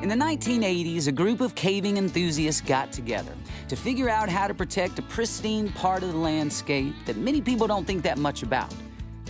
In the 1980s, a group of caving enthusiasts got together to figure out how to protect a pristine part of the landscape that many people don't think that much about,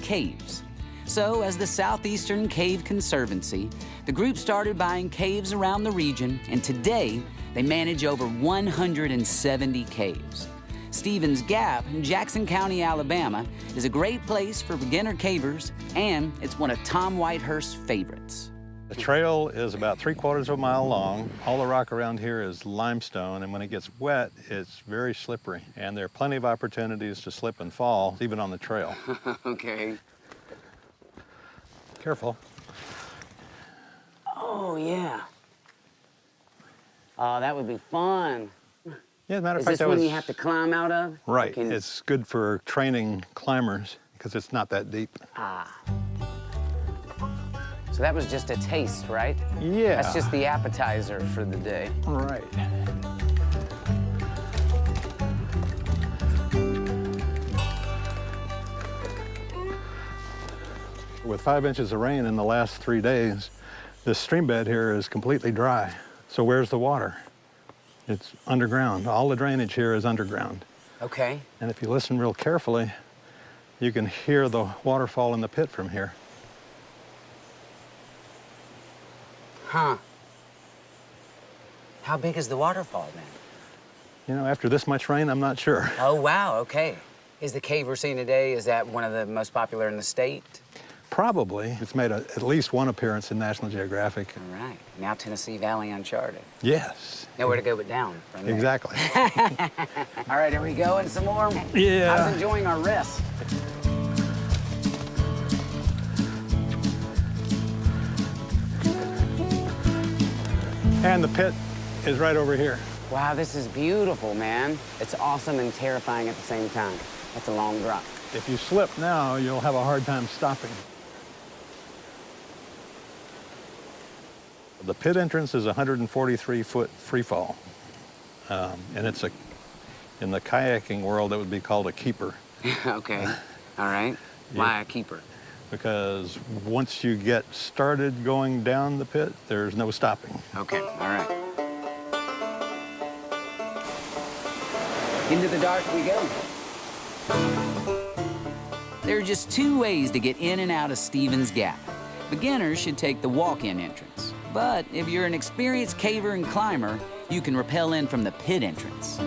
caves. So, as the Southeastern Cave Conservancy, the group started buying caves around the region, and today, they manage over 170 caves. Stevens Gap in Jackson County, Alabama, is a great place for beginner cavers, and it's one of Tom Whitehurst's favorites. The trail is about 3/4 of a mile long. All the rock around here is limestone, and when it gets wet, it's very slippery. And there are plenty of opportunities to slip and fall, even on the trail. Okay. Careful. Oh, yeah. Oh, that would be fun. Yeah, as a matter of Is fact, this one you have to climb out of? Right. It's good for training climbers because it's not that deep. Ah. So that was just a taste, right? Yeah. That's just the appetizer for the day. Right. With 5 inches of rain in the last 3 days, this stream bed here is completely dry. So where's the water? It's underground. All the drainage here is underground. Okay. And if you listen real carefully, you can hear the waterfall in the pit from here. Huh. How big is the waterfall then? You know, after this much rain, I'm not sure. Oh, wow, okay. Is the cave we're seeing today, is that one of the most popular in the state? Probably. It's made at least one appearance in National Geographic. All right. Now Tennessee Valley Uncharted. Yes. Nowhere to go but down from there. Exactly. All right, are we going some more? Yeah. I was enjoying our rest. And the pit is right over here. Wow, this is beautiful, man. It's awesome and terrifying at the same time. That's a long drop. If you slip now, you'll have a hard time stopping. The pit entrance is a 143-foot free fall. And it's in the kayaking world, that would be called a keeper. Okay, all right. Why a keeper? Because once you get started going down the pit, there's no stopping. Okay, all right. Into the dark we go. There are just 2 ways to get in and out of Stevens Gap. Beginners should take the walk-in entrance. But if you're an experienced caver and climber, you can rappel in from the pit entrance.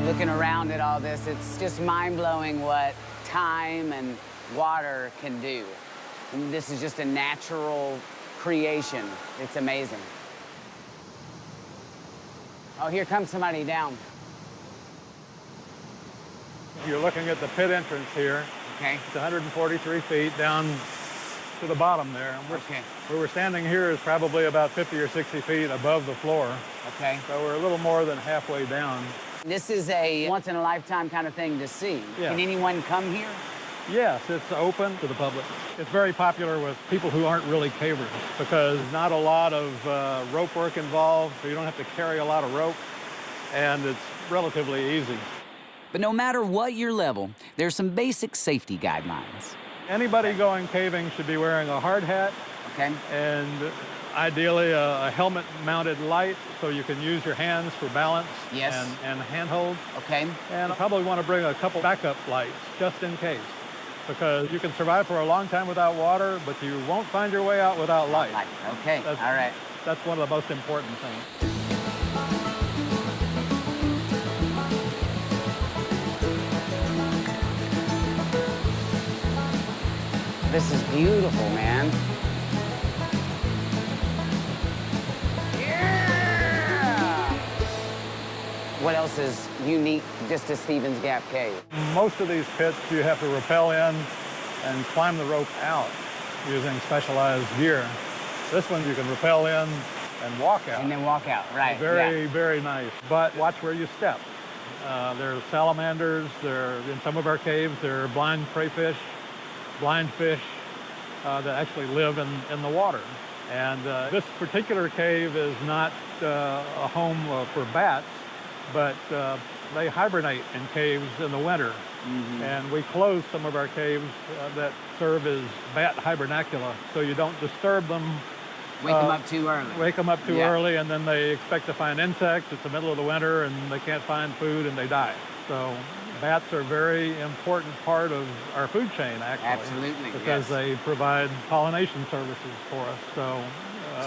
Looking around at all this, it's just mind-blowing what time and water can do. And this is just a natural creation. It's amazing. Oh, here comes somebody down. You're looking at the pit entrance here. Okay. It's 143 feet down to the bottom there. Okay. Where we're standing here is probably about 50 or 60 feet above the floor. Okay. So we're a little more than halfway down. This is a once-in-a-lifetime kind of thing to see. Yeah. Can anyone come here? Yes, it's open to the public. It's very popular with people who aren't really cavers because not a lot of rope work involved, so you don't have to carry a lot of rope, and it's relatively easy. But no matter what your level, there's some basic safety guidelines. Anybody going caving should be wearing a hard hat. Okay. And ideally a helmet-mounted light so you can use your hands for balance. Yes. and handhold. Okay. And probably want to bring a couple backup lights just in case, because you can survive for a long time without water, but you won't find your way out without light. Okay, all right. That's one of the most important things. This is beautiful, man. Yeah! What else is unique just to Stevens Gap Cave? Most of these pits, you have to rappel in and climb the rope out using specialized gear. This one, you can rappel in and walk out. And then walk out, right. Very, very nice. But watch where you step. There are salamanders. In some of our caves, there are blind crayfish, blind fish that actually live in the water. And this particular cave is not a home for bats, but they hibernate in caves in the winter. And we close some of our caves that serve as bat hibernacula, so you don't disturb them. Wake them up too early. Wake them up too early, and then they expect to find insects. It's the middle of the winter, and they can't find food, and they die. So bats are a very important part of our food chain, actually. Absolutely, because they provide pollination services for us. So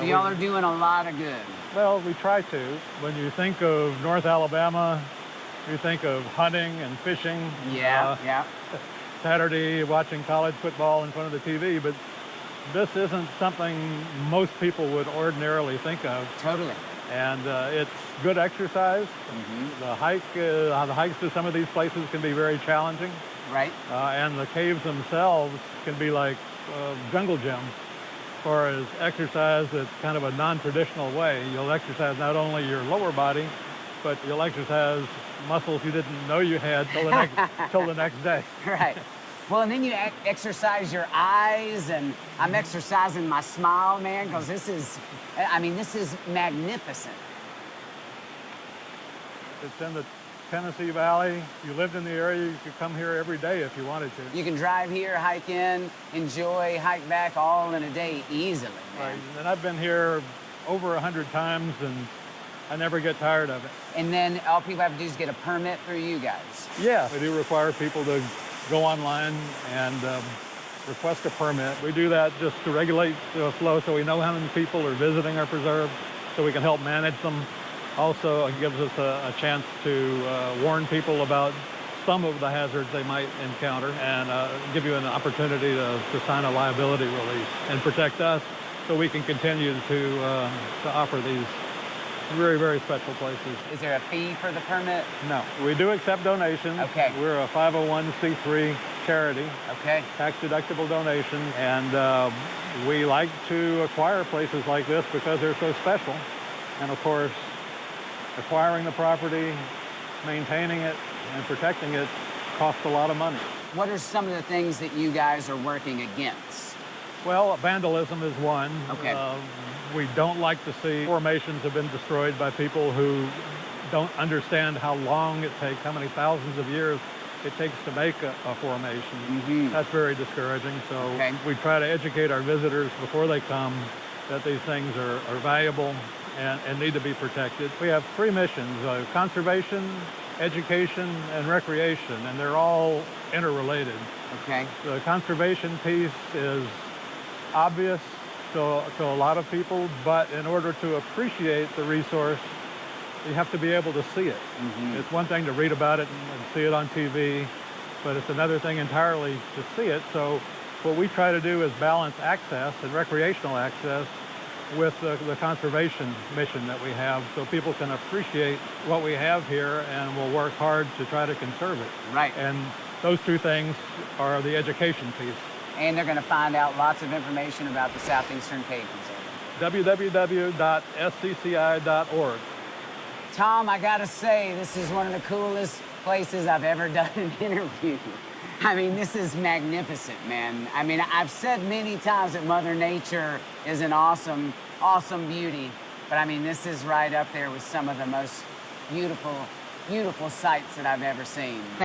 y'all are doing a lot of good. Well, we try to. When you think of North Alabama, you think of hunting and fishing. Saturday, watching college football in front of the TV, but this isn't something most people would ordinarily think of. Totally. And it's good exercise. The hikes to some of these places can be very challenging. Right. And the caves themselves can be like jungle gyms. As far as exercise, it's kind of a non-traditional way. You'll exercise not only your lower body, but you'll exercise muscles you didn't know you had till the next day. Right. Well, and then you exercise your eyes, and I'm exercising my smile, man, because this is magnificent. It's in the Tennessee Valley. You lived in the area, you could come here every day if you wanted to. You can drive here, hike in, enjoy, hike back all in a day easily, man. Right. And I've been here over 100 times, and I never get tired of it. And then all people have to do is get a permit through you guys. Yeah, we do require people to go online and request a permit. We do that just to regulate the flow, so we know how many people are visiting our preserve, so we can help manage them. Also, it gives us a chance to warn people about some of the hazards they might encounter, and give you an opportunity to sign a liability release and protect us, so we can continue to offer these very, very special places. Is there a fee for the permit? No, we do accept donations. Okay. We're a 501c3 charity. Okay. Tax-deductible donation, and we like to acquire places like this because they're so special. And of course, acquiring the property, maintaining it, and protecting it costs a lot of money. What are some of the things that you guys are working against? Well, vandalism is one. Okay. We don't like to see formations have been destroyed by people who don't understand how long it takes, how many thousands of years it takes to make a formation. That's very discouraging. So we try to educate our visitors before they come that these things are valuable and need to be protected. We have three missions: conservation, education, and recreation, and they're all interrelated. Okay. The conservation piece is obvious to a lot of people, but in order to appreciate the resource, you have to be able to see it. It's one thing to read about it and see it on TV, but it's another thing entirely to see it. So what we try to do is balance access and recreational access with the conservation mission that we have, so people can appreciate what we have here, and will work hard to try to conserve it. Right. And those two things are the education piece. And they're going to find out lots of information about the Southeastern Cave Conservancy. www.scci.org. Tom, I got to say, this is one of the coolest places I've ever done an interview. I mean, this is magnificent, man. I mean, I've said many times that Mother Nature is an awesome, awesome beauty. But I mean, this is right up there with some of the most beautiful, beautiful sights that I've ever seen.